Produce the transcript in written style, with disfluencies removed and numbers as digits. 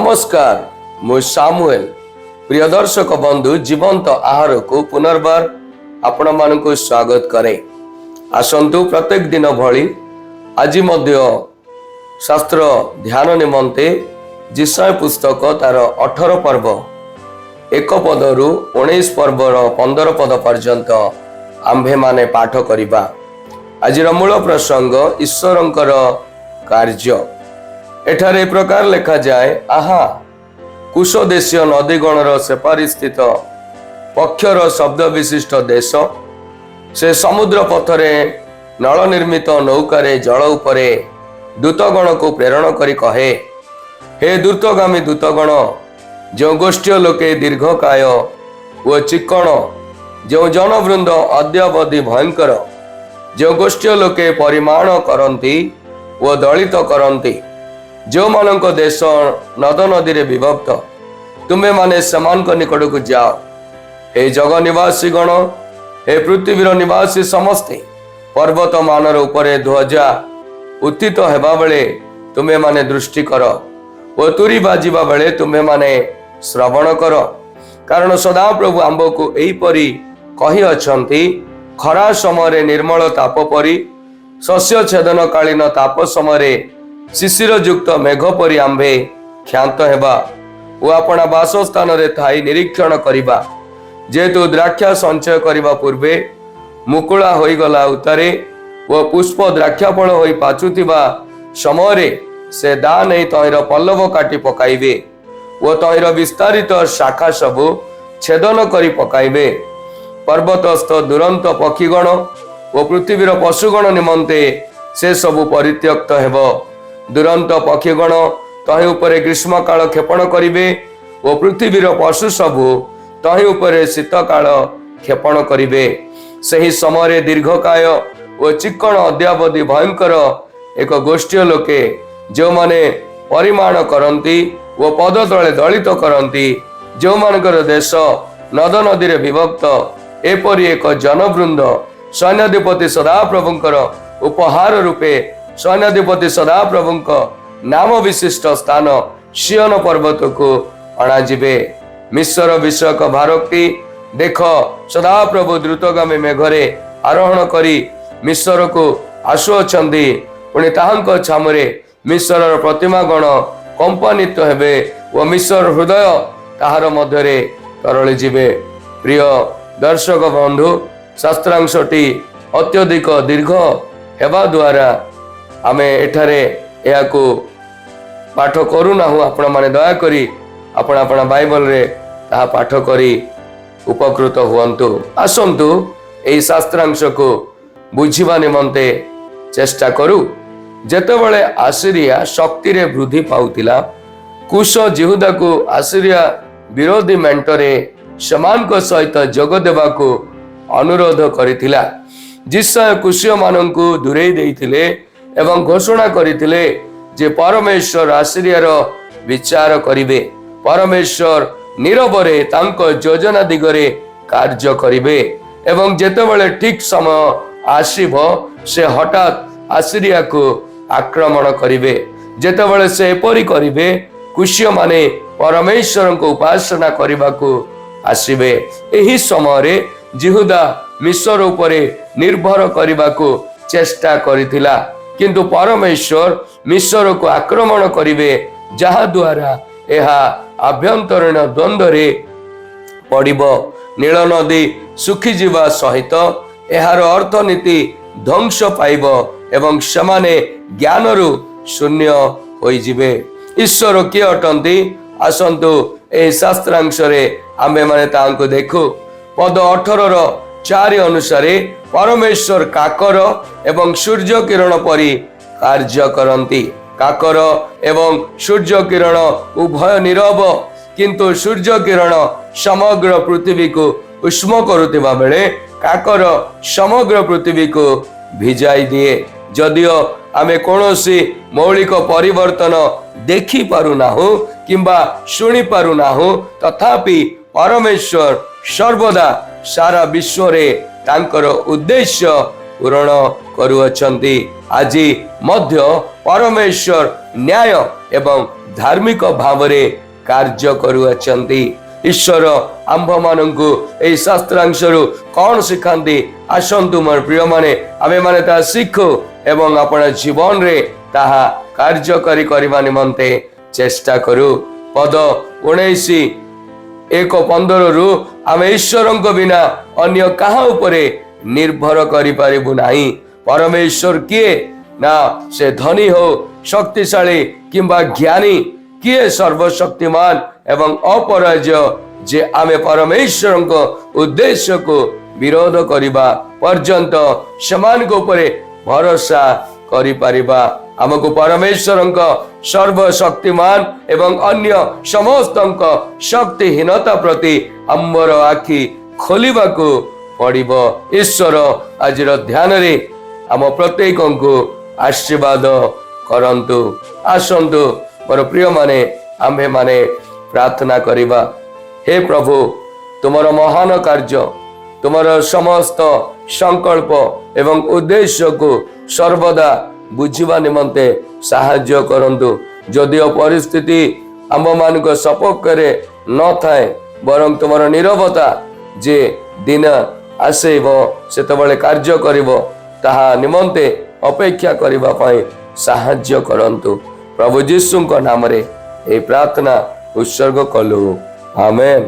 नमस्कार मु सामुएल प्रिय दर्शक बंधु जीवंत आहार को पुनर्बार आपण मानक स्वागत करे। आसंतु प्रत्येक दिन भली आज मध्य शास्त्र ध्यान निमंते जिसाय पुस्तक तार 18 पर्व एक पदरु 19 पर्वर 15 पद पर्यंत आंभे माने पाठ करिबा। आज मूल प्रसंग ईश्वरंकर कार्य। एठारे प्रकार लेखा जाए आहा कुश देशीय नदीगणर सेपारी स्थित पक्षर शब्द विशिष्ट देश से समुद्र पथरे नल निर्मित नौकारे जल उपरे दूतगण को प्रेरण करी कहे, हे द्रुतगामी दूतगण, जो गोष्ठी लोके दीर्घकाय व चिक्कण, जो जनवृंद अद्यावधि भयंकर, जो गोष्ठी लोके परिमाण करती व दलित करती, जो मानक देश नद नदी रे विभक्त, तुम्हें माने समान निकट को जाओ। हे जग निवासी गण, हे पृथ्वीर निवासी समस्ते, पर्वत मानर उपरे ध्वजा उत्थित हेबा बेले तुम्हें माने दृष्टि कर ओ तुरी बाजिबा बेले तुम्हें माने श्रवण कर। कारण सदा प्रभु आंब को एहीपरि कही अछंती, खरा समय निर्मल ताप परी, शस्य छेदन कालीन ताप समय शिशिर युक्त मेघ परी आंबे क्षांत हेबा ओ अपना बासस्थान रे थाई निरीक्षण करिबा। जेतु द्राक्षा संचय करिबा पूर्वे मुकुला होई गला उतारे ओ पुष्प द्राक्षा फल होई पाचुथिबा समय से दा नहीं तहिर पल्लव काटी पकाइबे ओ तहिर विस्तारित शाखा सबु छेदन करी पकाइबे। पर्वतस्थ दुरंत पक्षीगण ओ पृथ्वीर पशुगण निमंते से सबु परित्यक्त हेबो। दुरंत पक्षीगण तहि उपरे ग्रीष्म काल क्षेपण करिवे ओ पृथ्वीर पशु सबु तहि उपरे शीत काल क्षेपण करिवे। सही समय दीर्घकाय ओ चिक्कण अद्यावधि भयंकर एक गोष्ठी लोके जो माने परिमाण करती ओ पद तले दलित करती, जो मानकर देश नद नदी रे विभक्त, एपरि एक जनवृंद सैन्याधिपति सदाप्रभुंकर उपहार रूपे सैन्याधिपति सदाप्रभुंक नाम विशिष्ट स्थान सियन पर्वत को अणाजिबे। मिश्र विषयक भारक्ति देख, सदाप्रभु द्रुतगामी मेघरे आरोहण करी मिश्र को आसुअछंती, पुणी ताहांक छामुरे मिश्रर प्रतिमा गण कंपनित हेबे ओ मिश्र हृदय ताहार मध्यरे तरली जिबे। प्रिय दर्शक बंधु, शास्त्रांशटी अत्यधिक दीर्घ हेबा द्वारा आमे एठारे याको पाठ करूना हूँ। आपण माने दया करी आपण आपण बाइबल रे ताहा पाठ करी उपकृत हुअन्तु। आसंतु एही शास्त्रांश को बुझिबा निमंते चेष्टा करू। जेतेबेले आसीरिया शक्ति रे वृद्धि पाउतिला, कुश जिहुदा को आसीरिया विरोधी मेंटरे समान को सहित जोग देबाको अनुरोध करिथिला। जिसा कुशीय माननकु दूरेई देइथिले एवं घोषणा करिथिले जे परमेश्वर आसीरियार विचार करिवे, परमेश्वर नीरवरे तांको योजना दिगरे कार्य करिवे एवं जेतेबेले ठीक समय आसीबो से हठात आसीरिया को आक्रमण करिवे। जेतेबेले से एपरि करिवे, कुशीय माने परमेश्वर को उपासना करिबाको आसीबे। एही समय जिहुदा मिस्र उपरे निर्भर करिबाको चेष्टा करिथिला, किंतु परमेश्वर मिस्र को आक्रमण करिवे, जहा द्वारा एहा आभ्यंतरीण द्वंद्व रे पड़िबो। नील नदी सुखी जीवा सहित एहार अर्थनीति ध्वंस पाइबो एवं समाने ज्ञानरु शून्य होई जिवे। ईश्वर किए अटंती? आसंतु ए शास्त्रांश रे आमे माने तांको देखु। पद 18:4 अनुसारे परमेश्वर काकर एवं सूर्य किरण परी कार्य करती। काकर एवं सूर्य किरण उभय नीरव, किंतु सूर्य किरण समग्र पृथ्वी को उष्म करुवा बेले काकर समग्र पृथ्वी को भिजाई दिए। जदियो आमे कौनसी मौलिक परिवर्तन देखि पारुना हो किंबा शुणी पारुना हो, तथापि परमेश्वर सर्वदा सारा विश्व रे तांकर उद्देश्य पूर्ण करुअछंती। आज मध्य परमेश्वर न्याय एवं धार्मिक भाव में कार्य करुअछंती। ईश्वर आंभ मानू यही शास्त्रांश कौन शिखाती आसतु मोर प्रिय माने आमे माने ता शिखु एवं अपन जीवन रे ताहा कार्य करने निमंते चेष्टा करू। पद 19:1-15 रु आमे ईश्वर बिना अन्य कहा उपरे निर्भर करि परिबु नाही। परमेश्वर किए ना से धनी हो शक्तिशाली किंबा ज्ञानी किए सर्वशक्तिमान एवं अपराजय जे आमे परमेश्वर को उद्देश्य को विरोध करिबा पर्यंत समान को उपरे भरोसा करि परिबा। हमको परमेश्वर सर्वशक्तिमान एवं अन्य समस्त शक्तिहीनता प्रति आमर आखि खोलिबा को पड़िबो। ईश्वर आज ध्यान रे आम प्रत्येक को आशीर्वाद करंतु। आसंतु मोर प्रिय माने आम्भे माने प्रार्थना करिबा। हे प्रभु तुमर महान कार्य तुमर समस्त संकल्प एवं उद्देश्य को सर्वदा बुझिबा निमंते साहाय्य करंतु। जदिओ परिस्थिति आम मान सपक्ष न थाए बरं तुमर नीरवता जे दिन आसेब सेतबेले कार्य करिवो ताहा निमंते अपेक्षा करिबा पई साहाय्य करंतु। प्रभु यीशु नाम रे ए प्रार्थना उत्सर्ग कलु। आमेन।